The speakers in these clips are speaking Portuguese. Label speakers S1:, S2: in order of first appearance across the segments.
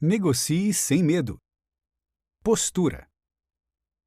S1: Negocie sem medo. Postura.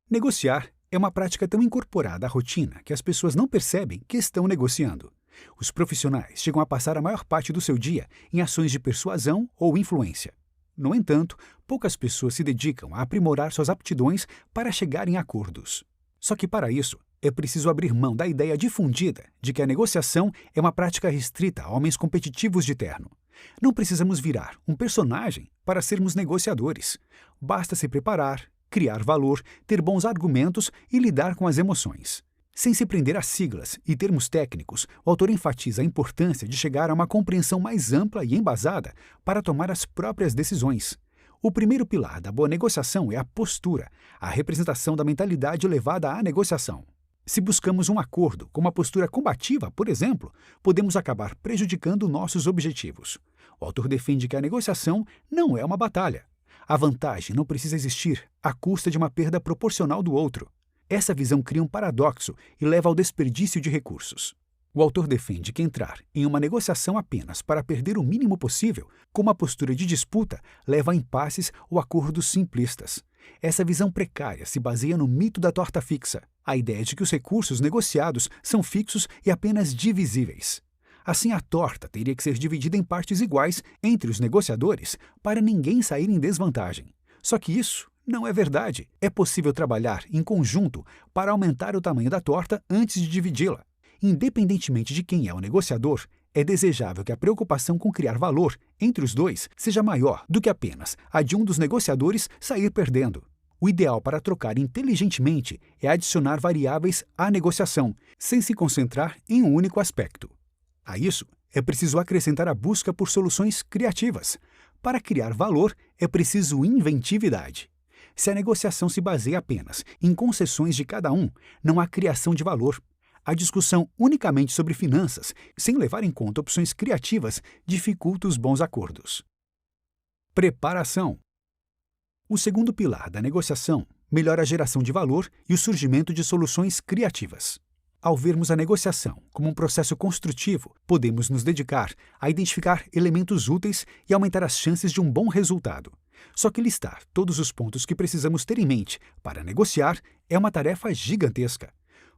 S1: Negociar é uma prática tão incorporada à rotina que as pessoas não percebem que estão negociando. Os profissionais chegam a passar a maior parte do seu dia em ações de persuasão ou influência. No entanto, poucas pessoas se dedicam a aprimorar suas aptidões para chegar em acordos. Só que para isso, é preciso abrir mão da ideia difundida de que a negociação é uma prática restrita a homens competitivos de terno. Não precisamos virar um personagem para sermos negociadores. Basta se preparar, criar valor, ter bons argumentos e lidar com as emoções. Sem se prender a siglas e termos técnicos, o autor enfatiza a importância de chegar a uma compreensão mais ampla e embasada para tomar as próprias decisões. O primeiro pilar da boa negociação é a postura, a representação da mentalidade levada à negociação. Se buscamos um acordo com uma postura combativa, por exemplo, podemos acabar prejudicando nossos objetivos. O autor defende que a negociação não é uma batalha. A vantagem não precisa existir à custa de uma perda proporcional do outro. Essa visão cria um paradoxo e leva ao desperdício de recursos. O autor defende que entrar em uma negociação apenas para perder o mínimo possível, com uma postura de disputa, leva a impasses ou acordos simplistas. Essa visão precária se baseia no mito da torta fixa, a ideia de que os recursos negociados são fixos e apenas divisíveis. Assim, a torta teria que ser dividida em partes iguais entre os negociadores para ninguém sair em desvantagem. Só que isso não é verdade. É possível trabalhar em conjunto para aumentar o tamanho da torta antes de dividi-la. Independentemente de quem é o negociador, é desejável que a preocupação com criar valor entre os dois seja maior do que apenas a de um dos negociadores sair perdendo. O ideal para trocar inteligentemente é adicionar variáveis à negociação, sem se concentrar em um único aspecto. A isso, é preciso acrescentar a busca por soluções criativas. Para criar valor, é preciso inventividade. Se a negociação se baseia apenas em concessões de cada um, não há criação de valor. A discussão unicamente sobre finanças, sem levar em conta opções criativas, dificulta os bons acordos. Preparação. O segundo pilar da negociação melhora a geração de valor e o surgimento de soluções criativas. Ao vermos a negociação como um processo construtivo, podemos nos dedicar a identificar elementos úteis e aumentar as chances de um bom resultado. Só que listar todos os pontos que precisamos ter em mente para negociar é uma tarefa gigantesca.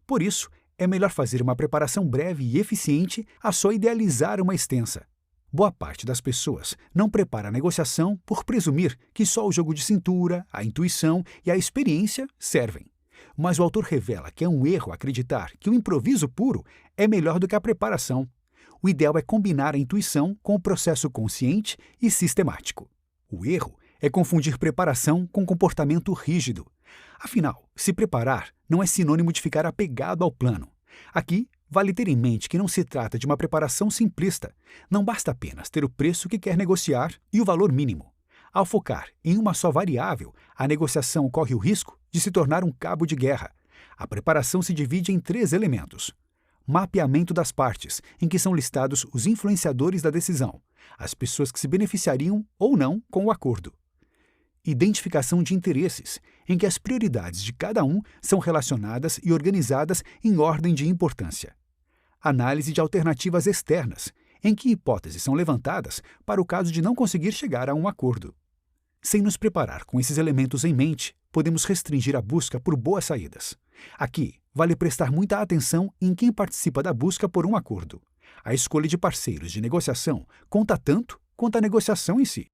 S1: Por isso, é melhor fazer uma preparação breve e eficiente a só idealizar uma extensa. Boa parte das pessoas não prepara a negociação por presumir que só o jogo de cintura, a intuição e a experiência servem. Mas o autor revela que é um erro acreditar que o improviso puro é melhor do que a preparação. O ideal é combinar a intuição com o processo consciente e sistemático. O erro é confundir preparação com comportamento rígido. Afinal, se preparar não é sinônimo de ficar apegado ao plano. Aqui, vale ter em mente que não se trata de uma preparação simplista. Não basta apenas ter o preço que quer negociar e o valor mínimo. Ao focar em uma só variável, a negociação corre o risco de se tornar um cabo de guerra. A preparação se divide em 3 elementos. Mapeamento das partes, em que são listados os influenciadores da decisão, as pessoas que se beneficiariam ou não com o acordo. Identificação de interesses, em que as prioridades de cada um são relacionadas e organizadas em ordem de importância. Análise de alternativas externas, em que hipóteses são levantadas para o caso de não conseguir chegar a um acordo. Sem nos preparar com esses elementos em mente, podemos restringir a busca por boas saídas. Aqui, vale prestar muita atenção em quem participa da busca por um acordo. A escolha de parceiros de negociação conta tanto quanto a negociação em si.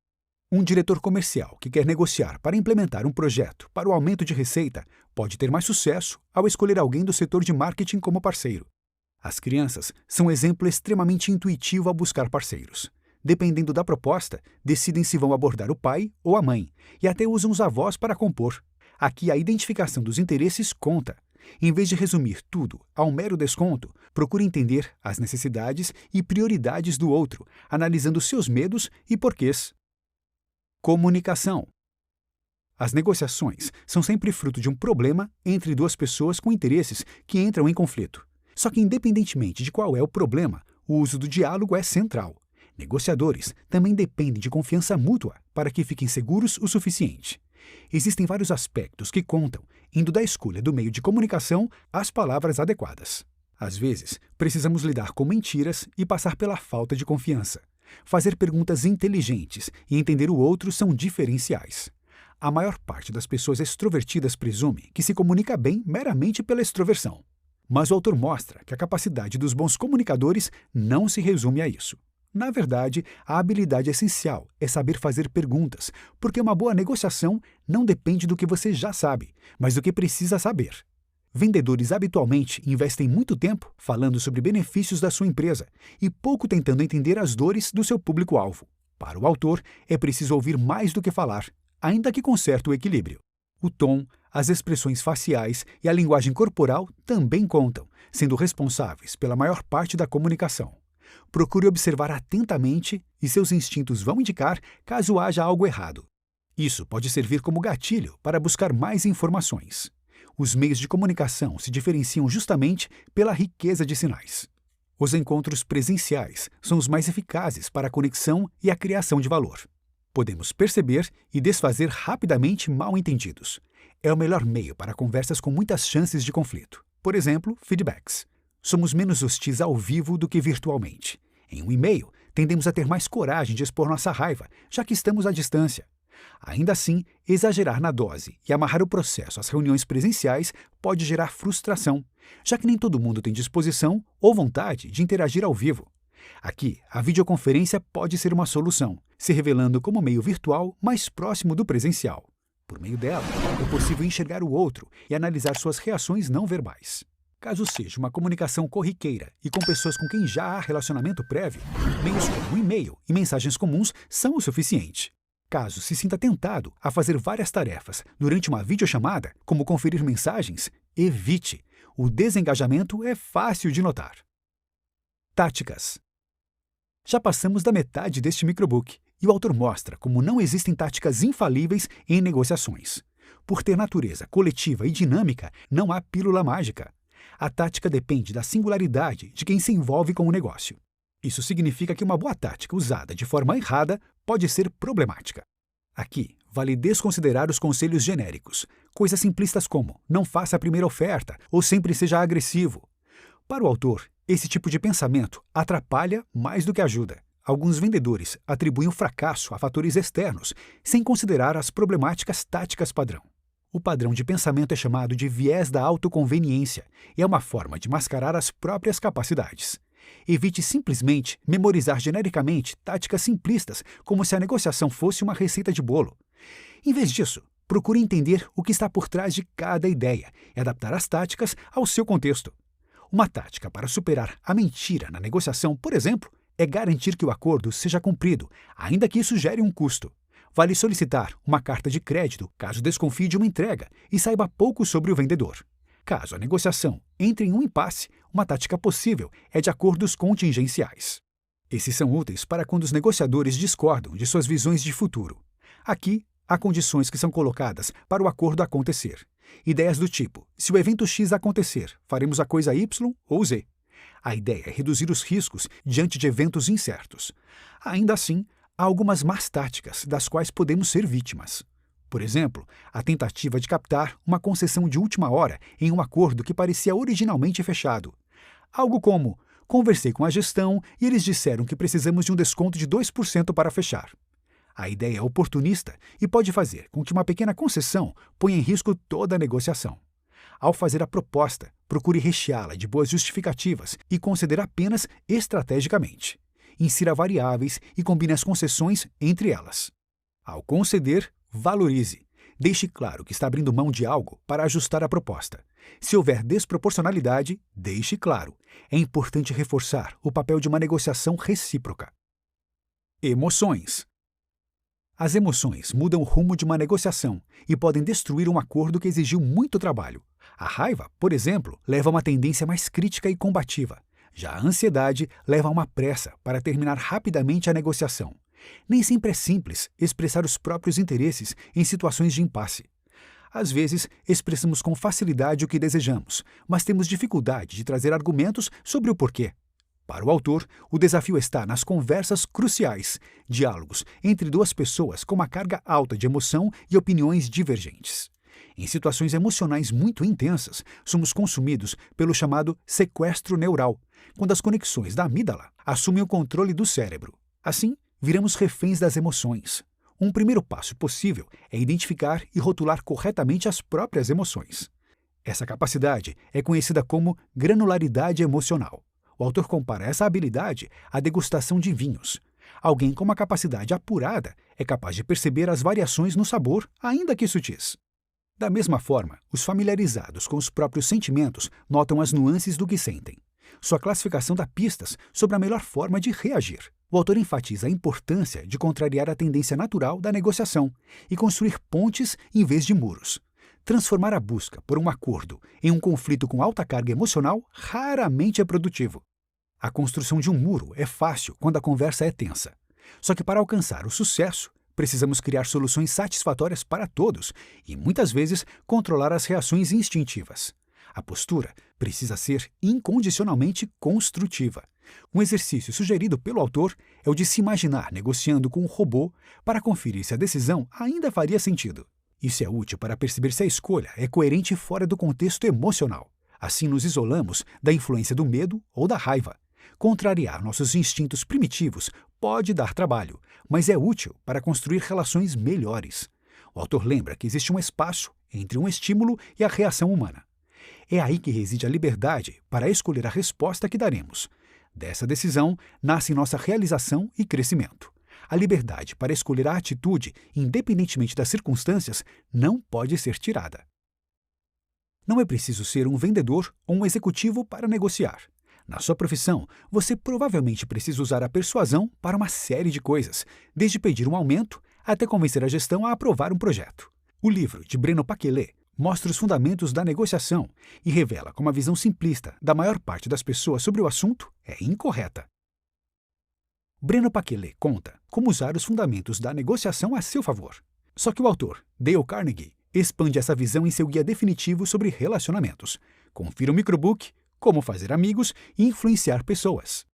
S1: Um diretor comercial que quer negociar para implementar um projeto para o aumento de receita pode ter mais sucesso ao escolher alguém do setor de marketing como parceiro. As crianças são um exemplo extremamente intuitivo ao buscar parceiros. Dependendo da proposta, decidem se vão abordar o pai ou a mãe, e até usam os avós para compor. Aqui a identificação dos interesses conta. Em vez de resumir tudo a um mero desconto, procure entender as necessidades e prioridades do outro, analisando seus medos e porquês. Comunicação. As negociações são sempre fruto de um problema entre 2 pessoas com interesses que entram em conflito. Só que, independentemente de qual é o problema, o uso do diálogo é central. Negociadores também dependem de confiança mútua para que fiquem seguros o suficiente. Existem vários aspectos que contam, indo da escolha do meio de comunicação às palavras adequadas. Às vezes, precisamos lidar com mentiras e passar pela falta de confiança. Fazer perguntas inteligentes e entender o outro são diferenciais. A maior parte das pessoas extrovertidas presume que se comunica bem meramente pela extroversão. Mas o autor mostra que a capacidade dos bons comunicadores não se resume a isso. Na verdade, a habilidade essencial é saber fazer perguntas, porque uma boa negociação não depende do que você já sabe, mas do que precisa saber. Vendedores habitualmente investem muito tempo falando sobre benefícios da sua empresa e pouco tentando entender as dores do seu público-alvo. Para o autor, é preciso ouvir mais do que falar, ainda que com certo equilíbrio. O tom, as expressões faciais e a linguagem corporal também contam, sendo responsáveis pela maior parte da comunicação. Procure observar atentamente e seus instintos vão indicar caso haja algo errado. Isso pode servir como gatilho para buscar mais informações. Os meios de comunicação se diferenciam justamente pela riqueza de sinais. Os encontros presenciais são os mais eficazes para a conexão e a criação de valor. Podemos perceber e desfazer rapidamente mal-entendidos. É o melhor meio para conversas com muitas chances de conflito. Por exemplo, feedbacks. Somos menos hostis ao vivo do que virtualmente. Em um e-mail, tendemos a ter mais coragem de expor nossa raiva, já que estamos à distância. Ainda assim, exagerar na dose e amarrar o processo às reuniões presenciais pode gerar frustração, já que nem todo mundo tem disposição ou vontade de interagir ao vivo. Aqui, a videoconferência pode ser uma solução, se revelando como meio virtual mais próximo do presencial. Por meio dela, é possível enxergar o outro e analisar suas reações não verbais. Caso seja uma comunicação corriqueira e com pessoas com quem já há relacionamento prévio, meios como e-mail e mensagens comuns são o suficiente. Caso se sinta tentado a fazer várias tarefas durante uma videochamada, como conferir mensagens, evite. O desengajamento é fácil de notar. Táticas. Já passamos da metade deste microbook e o autor mostra como não existem táticas infalíveis em negociações. Por ter natureza coletiva e dinâmica, não há pílula mágica. A tática depende da singularidade de quem se envolve com o negócio. Isso significa que uma boa tática usada de forma errada pode ser problemática. Aqui, vale desconsiderar os conselhos genéricos, coisas simplistas como não faça a primeira oferta ou sempre seja agressivo. Para o autor, esse tipo de pensamento atrapalha mais do que ajuda. Alguns vendedores atribuem o fracasso a fatores externos, sem considerar as problemáticas táticas padrão. O padrão de pensamento é chamado de viés da autoconveniência e é uma forma de mascarar as próprias capacidades. Evite simplesmente memorizar genericamente táticas simplistas, como se a negociação fosse uma receita de bolo. Em vez disso, procure entender o que está por trás de cada ideia e adaptar as táticas ao seu contexto. Uma tática para superar a mentira na negociação, por exemplo, é garantir que o acordo seja cumprido, ainda que isso gere um custo. Vale solicitar uma carta de crédito caso desconfie de uma entrega e saiba pouco sobre o vendedor. Caso a negociação entre em um impasse, uma tática possível é de acordos contingenciais. Esses são úteis para quando os negociadores discordam de suas visões de futuro. Aqui, há condições que são colocadas para o acordo acontecer. Ideias do tipo, se o evento X acontecer, faremos a coisa Y ou Z. A ideia é reduzir os riscos diante de eventos incertos. Ainda assim, há algumas más táticas das quais podemos ser vítimas. Por exemplo, a tentativa de captar uma concessão de última hora em um acordo que parecia originalmente fechado. Algo como, conversei com a gestão e eles disseram que precisamos de um desconto de 2% para fechar. A ideia é oportunista e pode fazer com que uma pequena concessão ponha em risco toda a negociação. Ao fazer a proposta, procure recheá-la de boas justificativas e conceder apenas estrategicamente. Insira variáveis e combine as concessões entre elas. Ao conceder, valorize. Deixe claro que está abrindo mão de algo para ajustar a proposta. Se houver desproporcionalidade, deixe claro. É importante reforçar o papel de uma negociação recíproca. Emoções. As emoções mudam o rumo de uma negociação e podem destruir um acordo que exigiu muito trabalho. A raiva, por exemplo, leva a uma tendência mais crítica e combativa. Já a ansiedade leva a uma pressa para terminar rapidamente a negociação. Nem sempre é simples expressar os próprios interesses em situações de impasse. Às vezes, expressamos com facilidade o que desejamos, mas temos dificuldade de trazer argumentos sobre o porquê. Para o autor, o desafio está nas conversas cruciais, diálogos entre duas pessoas com uma carga alta de emoção e opiniões divergentes. Em situações emocionais muito intensas, somos consumidos pelo chamado sequestro neural, quando as conexões da amígdala assumem o controle do cérebro. Assim, viramos reféns das emoções. Um primeiro passo possível é identificar e rotular corretamente as próprias emoções. Essa capacidade é conhecida como granularidade emocional. O autor compara essa habilidade à degustação de vinhos. Alguém com uma capacidade apurada é capaz de perceber as variações no sabor, ainda que sutis. Da mesma forma, os familiarizados com os próprios sentimentos notam as nuances do que sentem. Sua classificação dá pistas sobre a melhor forma de reagir. O autor enfatiza a importância de contrariar a tendência natural da negociação e construir pontes em vez de muros. Transformar a busca por um acordo em um conflito com alta carga emocional raramente é produtivo. A construção de um muro é fácil quando a conversa é tensa. Só que para alcançar o sucesso, precisamos criar soluções satisfatórias para todos e, muitas vezes, controlar as reações instintivas. A postura precisa ser incondicionalmente construtiva. Um exercício sugerido pelo autor é o de se imaginar negociando com um robô para conferir se a decisão ainda faria sentido. Isso é útil para perceber se a escolha é coerente fora do contexto emocional. Assim nos isolamos da influência do medo ou da raiva. Contrariar nossos instintos primitivos pode dar trabalho, mas é útil para construir relações melhores. O autor lembra que existe um espaço entre um estímulo e a reação humana. É aí que reside a liberdade para escolher a resposta que daremos. Dessa decisão nasce nossa realização e crescimento. A liberdade para escolher a atitude, independentemente das circunstâncias, não pode ser tirada. Não é preciso ser um vendedor ou um executivo para negociar. Na sua profissão, você provavelmente precisa usar a persuasão para uma série de coisas, desde pedir um aumento até convencer a gestão a aprovar um projeto. O livro de Breno Paquelê mostra os fundamentos da negociação e revela como a visão simplista da maior parte das pessoas sobre o assunto é incorreta. Breno Paquelê conta como usar os fundamentos da negociação a seu favor. Só que o autor, Dale Carnegie, expande essa visão em seu guia definitivo sobre relacionamentos. Confira o microbook Como Fazer Amigos e Influenciar Pessoas.